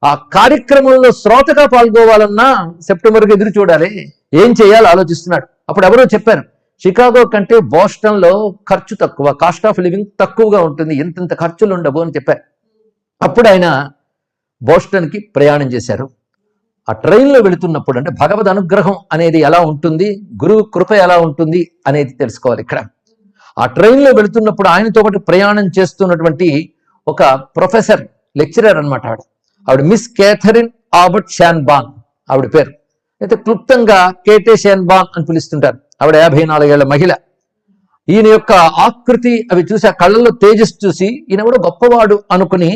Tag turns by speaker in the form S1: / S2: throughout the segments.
S1: ఆ కార్యక్రమంలో శ్రోతగా పాల్గొవాలన్నా సెప్టెంబర్కి ఎదురు చూడాలి, ఏం చేయాలో ఆలోచిస్తున్నాడు. అప్పుడు ఎవరో చెప్పారు, షికాగో కంటే బోస్టన్లో ఖర్చు తక్కువ, కాస్ట్ ఆఫ్ లివింగ్ తక్కువగా ఉంటుంది, ఇంత ఖర్చులు ఉండవు అని చెప్పారు. అప్పుడు ఆయన బోస్టన్కి ప్రయాణం చేశారు. ఆ ట్రైన్లో వెళుతున్నప్పుడు, అంటే భగవద్ అనుగ్రహం అనేది ఎలా ఉంటుంది, గురువు కృప ఎలా ఉంటుంది అనేది తెలుసుకోవాలి ఇక్కడ. ఆ ట్రైన్లో వెళుతున్నప్పుడు ఆయనతో పాటు ప్రయాణం చేస్తున్నటువంటి ఒక ప్రొఫెసర్, లెక్చరర్ అనమాట ఆవిడ మిస్ కేథరిన్ ఆబర్ట్ షాన్బాన్ ఆవిడ పేరు. అయితే క్లుప్తంగా కేటే షాన్బాన్ అని పిలుస్తుంటారు. ఆవిడ 54 ఏళ్ల మహిళ. ఈయన యొక్క ఆకృతి అవి చూసి, ఆ కళ్ళల్లో తేజస్సు చూసి ఈయన కూడా గొప్పవాడు అనుకుని,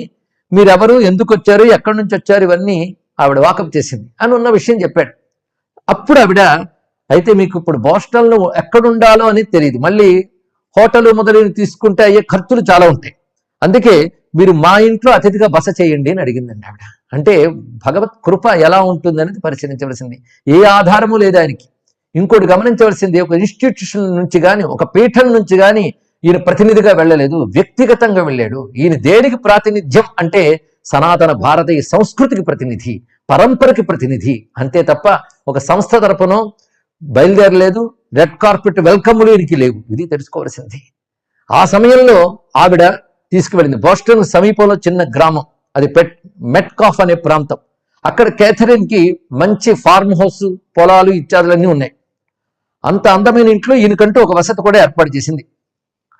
S1: మీరెవరు, ఎందుకు వచ్చారు, ఎక్కడి నుంచి వచ్చారు, ఇవన్నీ ఆవిడ వాకప్ చేసింది అని ఉన్న విషయం చెప్పాడు. అప్పుడు ఆవిడ, అయితే మీకు ఇప్పుడు బోస్టన్లో ఎక్కడుండాలో అని తెలియదు, మళ్ళీ హోటల్ మొదలైన తీసుకుంటే అయ్యే ఖర్చులు చాలా ఉంటాయి, అందుకే మీరు మా ఇంట్లో అతిథిగా బస చేయండి అని అడిగిందండి ఆవిడ. అంటే భగవత్ కృప ఎలా ఉంటుందనేది పరిశీలించవలసింది. ఏ ఆధారము లేదు ఆయనకి. ఇంకోటి గమనించవలసింది, ఒక ఇన్స్టిట్యూషన్ నుంచి కానీ, ఒక పీఠం నుంచి కానీ ఈయన ప్రతినిధిగా వెళ్ళలేదు, వ్యక్తిగతంగా వెళ్ళాడు. ఈయన దేనికి ప్రాతినిధ్యం అంటే సనాతన భారతీయ సంస్కృతికి ప్రతినిధి, పరంపరకి ప్రతినిధి అంతే తప్ప ఒక సంస్థ తరపునో బయలుదేరలేదు. రెడ్ కార్పెట్ వెల్కమ్లు ఈయనకి లేవు, ఇది తెలుసుకోవాల్సింది. ఆ సమయంలో ఆవిడ తీసుకువెళ్ళింది బోస్టన్ సమీపంలో చిన్న గ్రామం, అది మెట్కాఫ్ అనే ప్రాంతం. అక్కడ కేథరిన్కి మంచి ఫార్మ్ హౌస్, పొలాలు ఇత్యాదులన్నీ ఉన్నాయి. అంత అందమైన ఇంట్లో ఈయనకంటూ ఒక వసతి కూడా ఏర్పాటు చేసింది.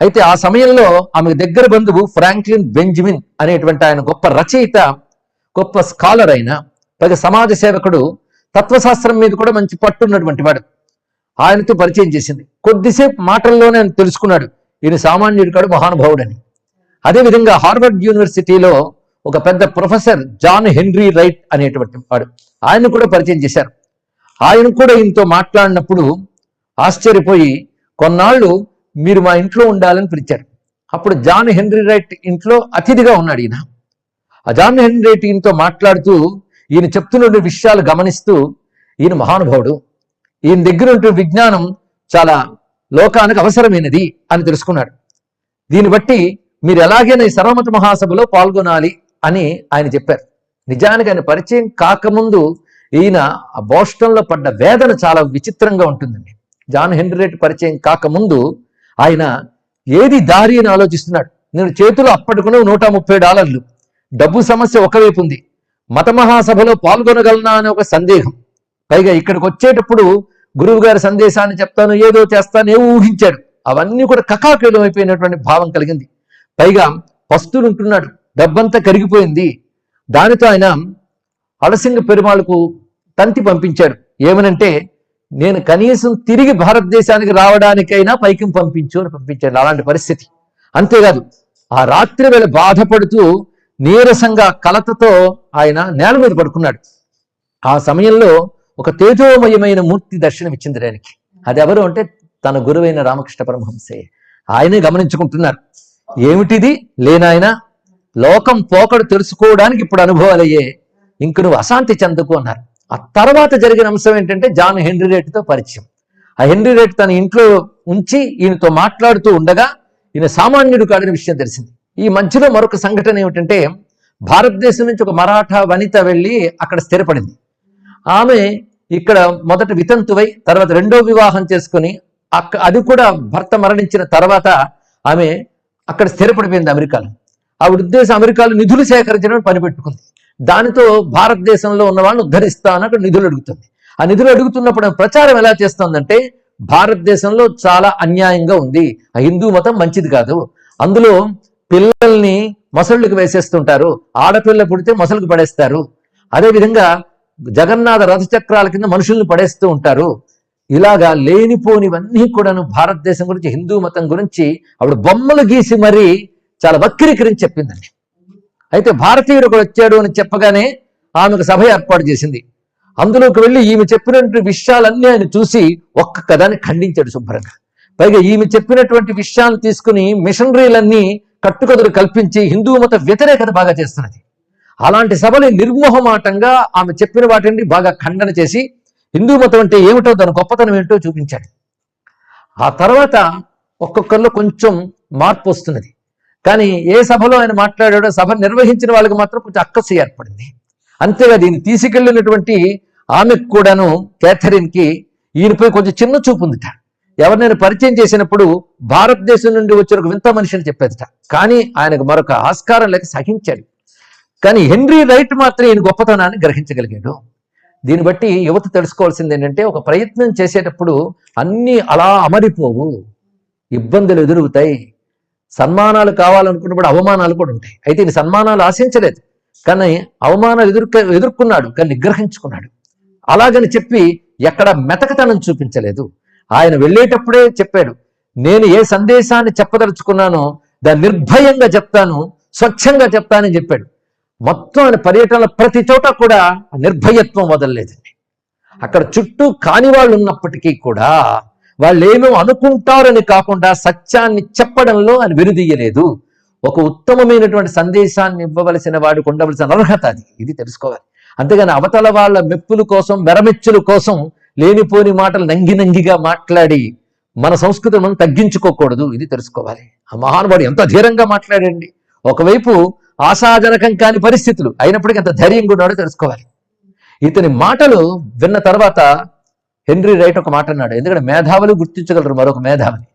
S1: అయితే ఆ సమయంలో ఆమె దగ్గర బంధువు ఫ్రాంక్లిన్ బెంజమిన్ అనేటువంటి ఆయన గొప్ప రచయిత, గొప్ప స్కాలర్, అయిన పైగా సమాజ సేవకుడు, తత్వశాస్త్రం మీద కూడా మంచి పట్టున్నటువంటి వాడు. ఆయనతో పరిచయం చేసింది. కొద్దిసేపు మాటల్లోనే ఆయన తెలుసుకున్నాడు ఈయన సామాన్యుడి కాడు, మహానుభావుడని. అదేవిధంగా హార్వర్డ్ యూనివర్సిటీలో ఒక పెద్ద ప్రొఫెసర్ జాన్ హెన్రీ రైట్ అనేటువంటి వాడు, ఆయన కూడా పరిచయం చేశారు. ఆయన కూడా ఈయనతో మాట్లాడినప్పుడు ఆశ్చర్యపోయి, కొన్నాళ్ళు మీరు మా ఇంట్లో ఉండాలని పిలిచారు. అప్పుడు జాన్ హెన్రీ రైట్ ఇంట్లో అతిథిగా ఉన్నాడు ఈయన. ఆ జాన్ హెన్రీ రైట్ ఈయనతో మాట్లాడుతూ, ఈయన చెప్తున్న విషయాలు గమనిస్తూ, ఈయన మహానుభావుడు, ఈయన దగ్గర ఉంటే విజ్ఞానం చాలా లోకానికి అవసరమైనది అని తెలుసుకున్నాడు. దీన్ని బట్టి మీరు ఎలాగైనా ఈ సర్వమత మహాసభలో పాల్గొనాలి అని ఆయన చెప్పారు. నిజానికి ఆయన పరిచయం కాకముందు ఈయన ఆ బోస్టన్లో పడ్డ వేదన చాలా విచిత్రంగా ఉంటుందండి. జాన్ హెన్రీ రైట్ పరిచయం కాకముందు ఆయన ఏది దారి అని ఆలోచిస్తున్నాడు. నేను చేతిలో అప్పటికునే $130, డబ్బు సమస్య ఒకవైపు ఉంది, మత మహాసభలో పాల్గొనగలనా అనే ఒక సందేహం, పైగా ఇక్కడికి వచ్చేటప్పుడు గురువు గారి సందేశాన్ని చెప్తాను, ఏదో చేస్తాను, ఏవో ఊహించాడు. అవన్నీ కూడా కకాకిలం అయిపోయినటువంటి భావం కలిగింది. పైగా పస్తులు ఉంటున్నాడు, డబ్బంతా కరిగిపోయింది. దానితో ఆయన అలసింగ పెరుమాళకు తంతి పంపించాడు. ఏమనంటే, నేను కనీసం తిరిగి భారతదేశానికి రావడానికైనా పైకి పంపించు అని పంపించాడు. అలాంటి పరిస్థితి. అంతేకాదు, ఆ రాత్రి వేళ బాధపడుతూ నీరసంగా కలతతో ఆయన నేల మీద పడుకున్నాడు. ఆ సమయంలో ఒక తేజోమయమైన మూర్తి దర్శనం ఇచ్చింది ఆయనకి. అది ఎవరు అంటే తన గురువైన రామకృష్ణ పరమహంసే. ఆయనే గమనించుకుంటున్నారు, ఏమిటిది లేనాయన, లోకం పోకడు తెలుసుకోవడానికి ఇప్పుడు అనుభవాలయ్యే, ఇంక నువ్వు అశాంతి చెందుకు అన్నారు. ఆ తర్వాత జరిగిన అంశం ఏంటంటే జాన్ హెన్రీ రైట్తో పరిచయం. ఆ హెన్రీ రైట్ తన ఇంట్లో ఉంచి ఈయనతో మాట్లాడుతూ ఉండగా ఈయన సామాన్యుడు కాడని విషయం తెలిసింది. ఈ మధ్యలో మరొక సంఘటన ఏమిటంటే, భారతదేశం నుంచి ఒక మరాఠా వనిత వెళ్ళి అక్కడ స్థిరపడింది. ఆమె ఇక్కడ మొదట వితంతువై తర్వాత రెండో వివాహం చేసుకుని, అది కూడా భర్త మరణించిన తర్వాత ఆమె అక్కడ స్థిరపడిపోయింది అమెరికాలో. ఆవిడ ఉద్దేశం అమెరికాలో నిధులు సేకరించడం పనిపెట్టుకుంది. దానితో భారతదేశంలో ఉన్న వాళ్ళని ఉద్ధరిస్తా అని అక్కడ నిధులు అడుగుతుంది. ఆ నిధులు అడుగుతున్నప్పుడు ప్రచారం ఎలా చేస్తుందంటే, భారతదేశంలో చాలా అన్యాయంగా ఉంది, ఆ హిందూ మతం మంచిది కాదు, అందులో పిల్లల్ని మొసళ్ళకి వేసేస్తుంటారు, ఆడపిల్ల పుడితే మొసలుకు పడేస్తారు, అదేవిధంగా జగన్నాథ రథచక్రాల కింద మనుషుల్ని పడేస్తూ ఉంటారు, ఇలాగా లేనిపోనివన్నీ కూడాను భారతదేశం గురించి, హిందూ మతం గురించి ఆవిడ బొమ్మలు గీసి మరీ చాలా వక్రీకరించి చెప్పిందండి. అయితే భారతీయుడు కూడా వచ్చాడు అని చెప్పగానే ఆమెకు సభ ఏర్పాటు చేసింది. అందులోకి వెళ్ళి ఈమె చెప్పినటువంటి విషయాలన్నీ ఆయన చూసి ఒక్క కథని ఖండించాడు శుభ్రంగా. పైగా ఈమె చెప్పినటువంటి విషయాలు తీసుకుని మిషనరీలన్నీ కట్టుకథలు కల్పించి హిందూ మత వ్యతిరేకత బాగా చేస్తున్నది. అలాంటి సభని నిర్మోహమాటంగా ఆమె చెప్పిన వాటిని బాగా ఖండన చేసి హిందూ మతం అంటే ఏమిటో, దాని గొప్పతనం ఏమిటో చూపించాడు. ఆ తర్వాత ఒక్కొక్కరిలో కొంచెం మార్పు వస్తున్నది. కానీ ఏ సభలో ఆయన మాట్లాడాడో సభ నిర్వహించిన వాళ్ళకి మాత్రం కొంచెం అక్కసు ఏర్పడింది. అంతేగా దీన్ని తీసుకెళ్ళినటువంటి ఆమెకు కూడాను, క్యాథరిన్కి, ఈయనపై కొంచెం చిన్న చూపు ఉందిట. ఎవరినైనా పరిచయం చేసినప్పుడు భారతదేశం నుండి వచ్చిన ఒక వింత మనిషిని చెప్పేదిట. కానీ ఆయనకు మరొక ఆస్కారం లేక సహించాడు. కానీ హెన్రీ రైట్ మాత్రం ఈయన గొప్పతనాన్ని గ్రహించగలిగాడు. దీన్ని బట్టి యువత తెలుసుకోవాల్సింది ఏంటంటే, ఒక ప్రయత్నం చేసేటప్పుడు అన్నీ అలా అమరిపోవు, ఇబ్బందులు ఎదురుగుతాయి. సన్మానాలు కావాలనుకున్నప్పుడు అవమానాలు కూడా ఉంటాయి. అయితే ఈయన సన్మానాలు ఆశించలేదు, కానీ అవమానాలు ఎదుర్కొన్నాడు, కానీ నిగ్రహించుకున్నాడు. అలాగని చెప్పి ఎక్కడ మెతకతనం చూపించలేదు. ఆయన వెళ్ళేటప్పుడే చెప్పాడు, నేను ఏ సందేశాన్ని చెప్పదలుచుకున్నానో దాన్ని నిర్భయంగా చెప్తాను, స్వచ్ఛంగా చెప్తానని చెప్పాడు. మొత్తం ఆయన పర్యటనలో ప్రతి చోట కూడా నిర్భయత్వం వదలలేదండి. అక్కడ చుట్టూ కాని వాళ్ళు ఉన్నప్పటికీ కూడా వాళ్ళు ఏమో అనుకుంటారని కాకుండా సత్యాన్ని చెప్పడంలో ఆయన విరుదీయలేదు. ఒక ఉత్తమమైనటువంటి సందేశాన్ని ఇవ్వవలసిన వాడికి ఉండవలసిన అర్హత అది, ఇది తెలుసుకోవాలి. అంతేగాని అవతల వాళ్ళ మెప్పుల కోసం, మెరమెచ్చుల కోసం లేనిపోని మాటలు నంగిగా మాట్లాడి మన సంస్కృతిని మనం తగ్గించుకోకూడదు, ఇది తెలుసుకోవాలి. ఆ మహానుభావుడు ఎంత ధీరంగా మాట్లాడండి. ఒకవైపు ఆశాజనకం కాని పరిస్థితులు అయినప్పటికీ ఎంత ధైర్యంగా ఉన్నాడో తెలుసుకోవాలి. ఇతని మాటలు విన్న తర్వాత హెన్రీ రైట్ ఒక మాట అన్నాడు. ఎందుకంటే మేధావులు గుర్తించగలరు మరొక మేధావిని.